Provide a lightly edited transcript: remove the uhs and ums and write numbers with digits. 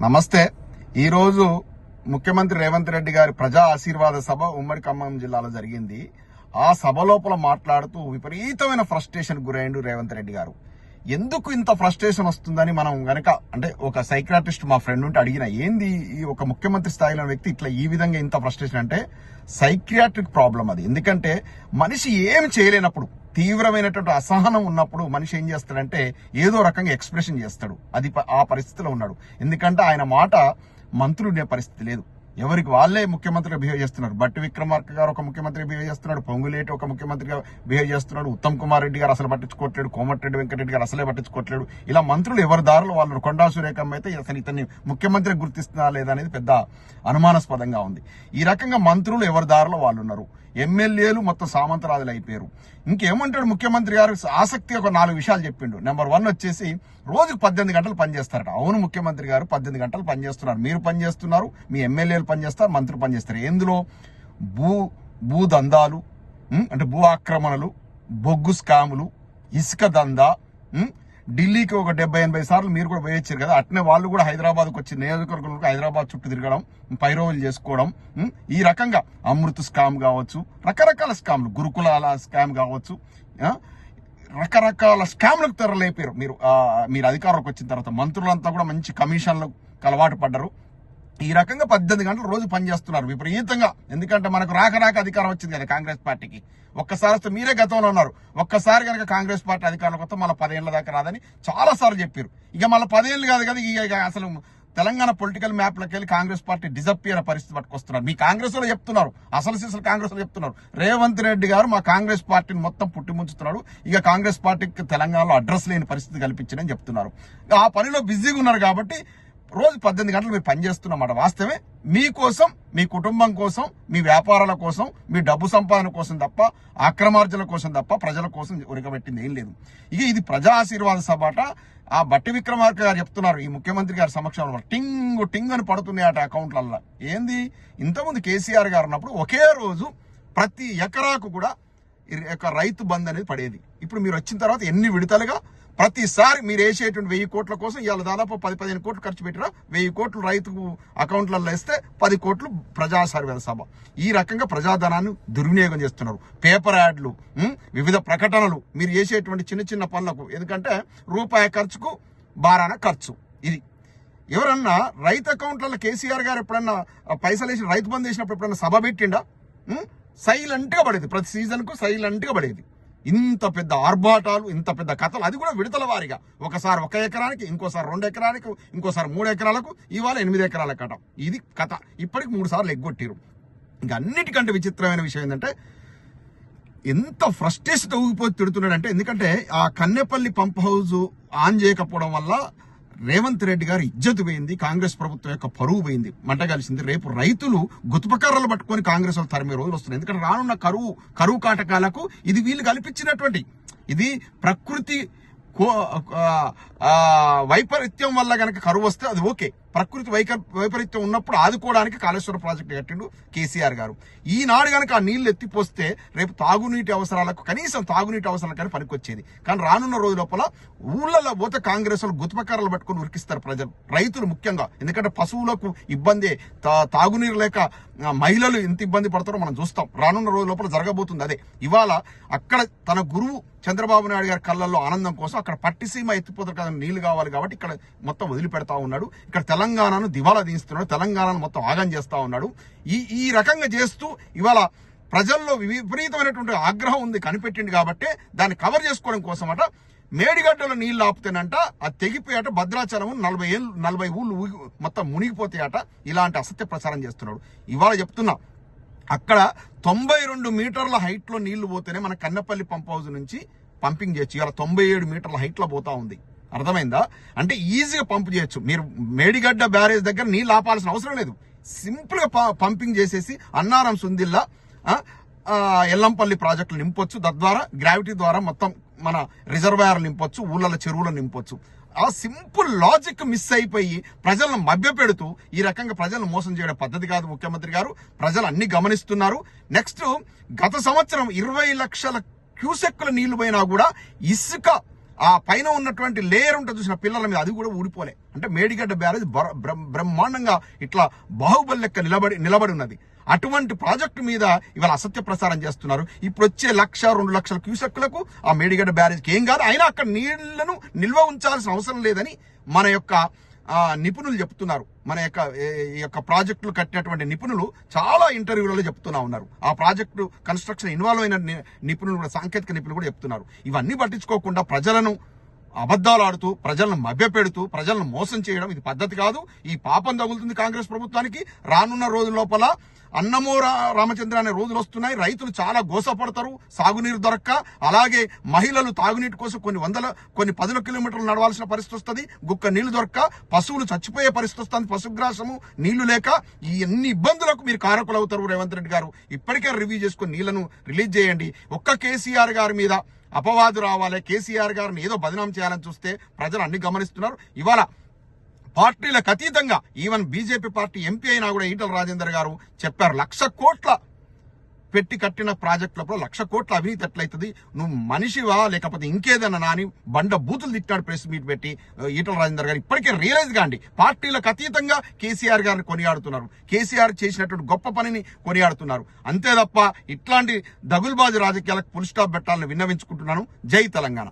నమస్తే. ఈరోజు ముఖ్యమంత్రి రేవంత్ రెడ్డి గారి ప్రజా ఆశీర్వాద సభ ఉమ్మడి ఖమ్మం జిల్లాలో జరిగింది. ఆ సభ లోపల మాట్లాడుతూ విపరీతమైన ఫ్రస్ట్రేషన్ గురైండు రేవంత్ రెడ్డి గారు. ఎందుకు ఇంత ఫ్రస్ట్రేషన్ వస్తుందని మనం గనక అంటే ఒక సైకియాట్రిస్ట్ మా ఫ్రెండ్ ఉంటే అడిగిన, ఏంది ఈ ఒక ముఖ్యమంత్రి స్థాయిలో వ్యక్తి ఇట్లా ఈ విధంగా ఇంత ఫ్రస్ట్రేషన్ అంటే సైకియాట్రిక్ ప్రాబ్లం అది. ఎందుకంటే మనిషి ఏమి చేయలేనప్పుడు, తీవ్రమైనటువంటి అసహనం ఉన్నప్పుడు మనిషి ఏం చేస్తాడంటే ఏదో రకంగా ఎక్స్ప్రెషన్ చేస్తాడు. అది ఆ పరిస్థితిలో ఉన్నాడు. ఎందుకంటే ఆయన మాట మంత్రులు ఉండే పరిస్థితి లేదు. ఎవరికి వాళ్ళే ముఖ్యమంత్రిగా బిహేవ్ చేస్తున్నారు. బట్టి విక్రమార్క గారు ఒక ముఖ్యమంత్రిగా బిహేవ్ చేస్తున్నాడు, పొంగులేటి ఒక ముఖ్యమంత్రిగా బిహేవ్ చేస్తున్నాడు, ఉత్తమ్ కుమార్ రెడ్డి గారు అసలు పట్టించుకోవట్లేడు, కోమటిరెడ్డి వెంకటరెడ్డి గారు అసలే పట్టించుకోవట్లేడు. ఇలా మంత్రులు ఎవరి దారులు వాళ్ళు. కొండా సురేఖమ్మ అయితే అసలు ఇతన్ని ముఖ్యమంత్రిగా గుర్తిస్తున్నా లేదా అనేది పెద్ద అనుమానాస్పదంగా ఉంది. ఈ రకంగా మంత్రులు ఎవరి దారిలో వాళ్ళు ఉన్నారు. ఎమ్మెల్యేలు మొత్తం సామంతరాజులు అయిపోయారు. ఇంకేమంటాడు ముఖ్యమంత్రి గారు? ఆసక్తి ఒక 4 విషయాలు చెప్పిండు. నెంబర్ 1 వచ్చేసి రోజుకు 18 గంటలు పనిచేస్తారట. అవును, ముఖ్యమంత్రి గారు 18 గంటలు పనిచేస్తున్నారు. మీరు పనిచేస్తున్నారు, మీ ఎమ్మెల్యేలు పనిచేస్తారు, మంత్రులు పనిచేస్తారు. ఎందులో? భూదందాలు, అంటే భూ ఆక్రమణలు, బొగ్గు స్కాములు, ఇసుక దందా. ఢిల్లీకి ఒక 70-80 సార్లు మీరు కూడా పోయొచ్చారు కదా. అట్నే వాళ్ళు కూడా హైదరాబాద్కు వచ్చి నియోజకవర్గంలో హైదరాబాద్ చుట్టూ తిరగడం, పైరోలు చేసుకోవడం. ఈ రకంగా అమృత్ స్కామ్ కావచ్చు, రకరకాల స్కామ్లు, గురుకులాల స్కామ్ కావచ్చు, రకరకాల స్కామ్లకు తెరలేపారు. మీరు అధికారంలోకి వచ్చిన తర్వాత మంత్రులంతా కూడా మంచి కమిషన్లకు అలవాటు పడ్డారు. ఈ రకంగా 18 గంటలు రోజు పనిచేస్తున్నారు విపరీతంగా. ఎందుకంటే మనకు రాక అధికారం వచ్చింది కదా కాంగ్రెస్ పార్టీకి. ఒక్కసారి వస్తే మీరే గతంలో ఉన్నారు, ఒక్కసారి కనుక కాంగ్రెస్ పార్టీ అధికారంలోకి వస్తే మళ్ళీ 10 ఏళ్ల దాకా రాదని చాలా సార్లు చెప్పారు. ఇక మళ్ళీ 10 ఏళ్ళు కాదు కదా, ఇక అసలు తెలంగాణ పొలిటికల్ మ్యాప్లోకి వెళ్ళి కాంగ్రెస్ పార్టీ డిజపియర్ పరిస్థితి పట్టుకొస్తున్నారు. మీ కాంగ్రెస్ లో చెప్తున్నారు, అసలు కాంగ్రెస్ లో చెప్తున్నారు. రేవంత్ రెడ్డి గారు మా కాంగ్రెస్ పార్టీని మొత్తం పుట్టిముంచుతున్నాడు, ఇక కాంగ్రెస్ పార్టీకి తెలంగాణలో అడ్రస్ లేని పరిస్థితి కల్పించిందని చెప్తున్నారు. ఆ పనిలో బిజీగా ఉన్నారు కాబట్టి రోజు 18 గంటలు మీరు పనిచేస్తున్నమాట. వాస్తవమే. మీకోసం, మీ కుటుంబం కోసం, మీ వ్యాపారాల కోసం, మీ డబ్బు సంపాదన కోసం తప్ప, అక్రమార్జన కోసం తప్ప ప్రజల కోసం ఉరకబెట్టింది ఏం లేదు. ఇక ఇది ప్రజా ఆశీర్వాద సభట. ఆ బట్టి విక్రమార్క గారు చెప్తున్నారు, ఈ ముఖ్యమంత్రి గారి సమక్షంలో టింగ్ అని పడుతున్నాయట అకౌంట్లల్లో. ఏంది? ఇంతకుముందు కేసీఆర్ గారు ఉన్నప్పుడు ఒకే రోజు ప్రతి ఎకరాకు కూడా రైతు బంద్ అనేది పడేది. ఇప్పుడు మీరు వచ్చిన తర్వాత ఎన్ని విడతలుగా ప్రతిసారి మీరు వేసేటువంటి 1000 కోట్ల కోసం ఇవాళ దాదాపు 10-15 కోట్లు ఖర్చు పెట్టినా 1000 కోట్లు రైతుకు అకౌంట్లలో వేస్తే 10 కోట్లు ప్రజా ఆశీర్వాద సభ. ఈ రకంగా ప్రజాధనాన్ని దుర్వినియోగం చేస్తున్నారు. పేపర్ యాడ్లు, వివిధ ప్రకటనలు, మీరు చేసేటువంటి చిన్న పనులకు. ఎందుకంటే రూపాయి ఖర్చుకు బారాన ఖర్చు. ఇది ఎవరన్నా రైతు అకౌంట్లలో కేసీఆర్ గారు ఎప్పుడన్నా పైసలు వేసి రైతు బంద్ చేసినప్పుడు ఎప్పుడన్నా సభ పెట్టిండా? సైలెంట్ గా పడేది. ప్రతి సీజన్ కు సైలెంట్ గా పడేది. ఇంత పెద్ద ఆర్భాటాలు, ఇంత పెద్ద కథలు, అది కూడా విడతల వారిగా. ఒకసారి 1 ఎకరానికి, ఇంకోసారి 2 ఎకరాలకు, ఇంకోసారి 3 ఎకరాలకు, ఇవాళ 8 ఎకరాల కథ. ఇది కథ. ఇప్పటికి 3 సార్లు ఎగ్గొట్టిరు. ఇంక అన్నిటికంటే విచిత్రమైన విషయం ఏంటంటే ఎంత ఫ్రస్ట్రేషన్ ఊగిపోయి తిడుతున్నాడంటే, ఎందుకంటే ఆ కన్నెపల్లి పంప్ హౌస్ ఆన్ చేయకపోవడం వల్ల రేవంత్ రెడ్డి గారు ఇజ్జతు పోయింది, కాంగ్రెస్ ప్రభుత్వం యొక్క పరువు పోయింది, మంట కలిసింది. రేపు రైతులు గుతుపకర్రలు పట్టుకొని కాంగ్రెస్ వాళ్ళు తరిమే రోజులు వస్తున్నాయి. ఎందుకంటే రానున్న కరువు కాటకాలకు ఇది వీళ్ళు కల్పించినటువంటి, ఇది ప్రకృతి వైపరీత్యం వల్ల గనక కరువు వస్తే అది ఓకే. ప్రకృతి వైపరీత్యం ఉన్నప్పుడు ఆదుకోవడానికి కాళేశ్వరం ప్రాజెక్టు కట్టిండు కేసీఆర్ గారు. ఈనాడు గనక ఆ నీళ్లు ఎత్తిపోస్తే రేపు తాగునీటి అవసరాలకు, కనీసం తాగునీటి అవసరాలకు కానీ పనికొచ్చేది. కానీ రానున్న రోజు లోపల ఊళ్ళలో పోతే కాంగ్రెస్ వాళ్ళు గుతుపకర్రలు పట్టుకుని ఉరికిస్తారు ప్రజలు, రైతులు ముఖ్యంగా. ఎందుకంటే పశువులకు ఇబ్బంది, తాగునీరు లేక మహిళలు ఎంత ఇబ్బంది పడతారో మనం చూస్తాం. రానున్న రోజు లోపల జరగబోతుంది అదే. ఇవాళ అక్కడ తన గురువు చంద్రబాబు నాయుడు గారి కళ్ళల్లో ఆనందం కోసం అక్కడ పట్టిసీమ ఎత్తిపోతారు కదా, నీళ్లు కావాలి కాబట్టి ఇక్కడ మొత్తం వదిలిపెడతా ఉన్నాడు. ఇక్కడ తెలంగాణను దివాలా తీస్తున్నాడు, తెలంగాణను మొత్తం ఆగం చేస్తా ఉన్నాడు. ఈ రకంగా చేస్తూ ఇవాళ ప్రజల్లో విపరీతమైనటువంటి ఆగ్రహం ఉంది, కనిపెట్టింది. కాబట్టి దాన్ని కవర్ చేసుకోవడం కోసం అట మేడిగడ్డలో నీళ్లు ఆపుతేనంట అది తెగిపోయాట, భద్రాచలం 40 ఊళ్ళు మొత్తం మునిగిపోతాయట. ఇలాంటి అసత్య ప్రచారం చేస్తున్నాడు. ఇవాళ చెప్తున్నా, అక్కడ 92 మీటర్ల హైట్ లో నీళ్లు పోతేనే మన కన్నెపల్లి పంప్ హౌస్ నుంచి పంపింగ్ చేయొచ్చు. ఇవాళ 97 మీటర్ల హైట్ లో పోతా ఉంది. అర్థమైందా? అంటే ఈజీగా పంప్ చేయొచ్చు. మీరు మేడిగడ్డ బ్యారేజ్ దగ్గర నీళ్లు ఆపాల్సిన అవసరం లేదు. సింపుల్ గా పంపింగ్ చేసేసి అన్నారం, సుందిల్లా, ఎల్లంపల్లి ప్రాజెక్టులు నింపొచ్చు. తద్వారా గ్రావిటీ ద్వారా మొత్తం మన రిజర్వాయర్లు నింపొచ్చు, ఊళ్ళ చెరువులను నింపొచ్చు. ఆ సింపుల్ లాజిక్ మిస్ అయిపోయి ప్రజలను మభ్యపెడుతూ ఈ రకంగా ప్రజలను మోసం చేయడం పద్ధతి కాదు ముఖ్యమంత్రి గారు. ప్రజలు అన్ని గమనిస్తున్నారు. నెక్స్ట్, గత సంవత్సరం 20 లక్షల క్యూసెక్కుల నీళ్లు పోయినా కూడా ఇసుక ఆ పైన ఉన్నటువంటి లేయర్ ఉంటుంది చూసిన పిల్లల మీద, అది కూడా ఊడిపోలే. అంటే మేడిగడ్డ బ్యారేజ్ బ్రహ్మాండంగా ఇట్లా బాహుబలి లెక్క నిలబడి ఉన్నది. అటువంటి ప్రాజెక్టు మీద ఇవాళ అసత్య ప్రసారం చేస్తున్నారు. ఇప్పుడు వచ్చే 1-2 లక్షల క్యూసెక్కులకు ఆ మేడిగడ్డ బ్యారేజ్కి ఏం కాదు, అయినా అక్కడ నీళ్లను నిల్వ ఉంచాల్సిన అవసరం లేదని మన యొక్క నిపుణులు చెప్తున్నారు. మన యొక్క ప్రాజెక్టులు కట్టినటువంటి నిపుణులు చాలా ఇంటర్వ్యూలలో చెప్తున్నా ఉన్నారు. ఆ ప్రాజెక్టు కన్స్ట్రక్షన్ ఇన్వాల్వ్ అయిన నిపుణులు కూడా, సాంకేతిక నిపుణులు కూడా చెప్తున్నారు. ఇవన్నీ పట్టించుకోకుండా ప్రజలను అబద్ధాలు ఆడుతూ, ప్రజలను మభ్యపెడుతూ, ప్రజలను మోసం చేయడం ఇది పద్ధతి కాదు. ఈ పాపం తగులుతుంది కాంగ్రెస్ ప్రభుత్వానికి. రానున్న రోజుల లోపల అన్నమో రామచంద్ర అనే రోజులు వస్తున్నాయి. రైతులు చాలా గోసపడతారు సాగునీరు దొరక్క. అలాగే మహిళలు తాగునీటి కోసం కొన్ని 10 కిలోమీటర్లు నడవాల్సిన పరిస్థితి వస్తుంది. గుక్క నీళ్లు దొరక్క పశువులు చచ్చిపోయే పరిస్థితి వస్తుంది. పశుగ్రాసము, నీళ్లు లేక ఈ అన్ని ఇబ్బందులకు మీరు కారకులు అవుతారు. రేవంత్ రెడ్డి గారు ఇప్పటికే రివ్యూ చేసుకుని నీళ్లను రిలీజ్ చేయండి. ఒక్క కేసీఆర్ గారి మీద అపవాదు రావాలి, కేసీఆర్ గారిని ఏదో బదనాం చేయాలని చూస్తే ప్రజలు అన్ని గమనిస్తున్నారు. ఇవాళ పార్టీలకు అతీతంగా ఈవెన్ బీజేపీ పార్టీ ఎంపీ అయినా కూడా ఈటల రాజేందర్ గారు చెప్పారు, 1,00,000 కోట్ల పెట్టి కట్టిన ప్రాజెక్టులప్పుడు 1,00,000 కోట్ల అవినీతి ఎట్లయితుంది, నువ్వు మనిషివా లేకపోతే ఇంకేదన్నా నాని బండ బూతులు తిట్టాడు ప్రెస్ మీట్ పెట్టి ఈటల రాజేందర్ గారు. ఇప్పటికే రియలైజ్ కాండి, పార్టీలకు అతీతంగా కేసీఆర్ గారిని కొనియాడుతున్నారు, కేసీఆర్ చేసినటువంటి గొప్ప పనిని కొనియాడుతున్నారు. అంతే తప్ప ఇట్లాంటి దగుల్బాజు రాజకీయాలకు ఫుల్ స్టాప్ పెట్టాలని విన్నవించుకుంటున్నాను. జై తెలంగాణ.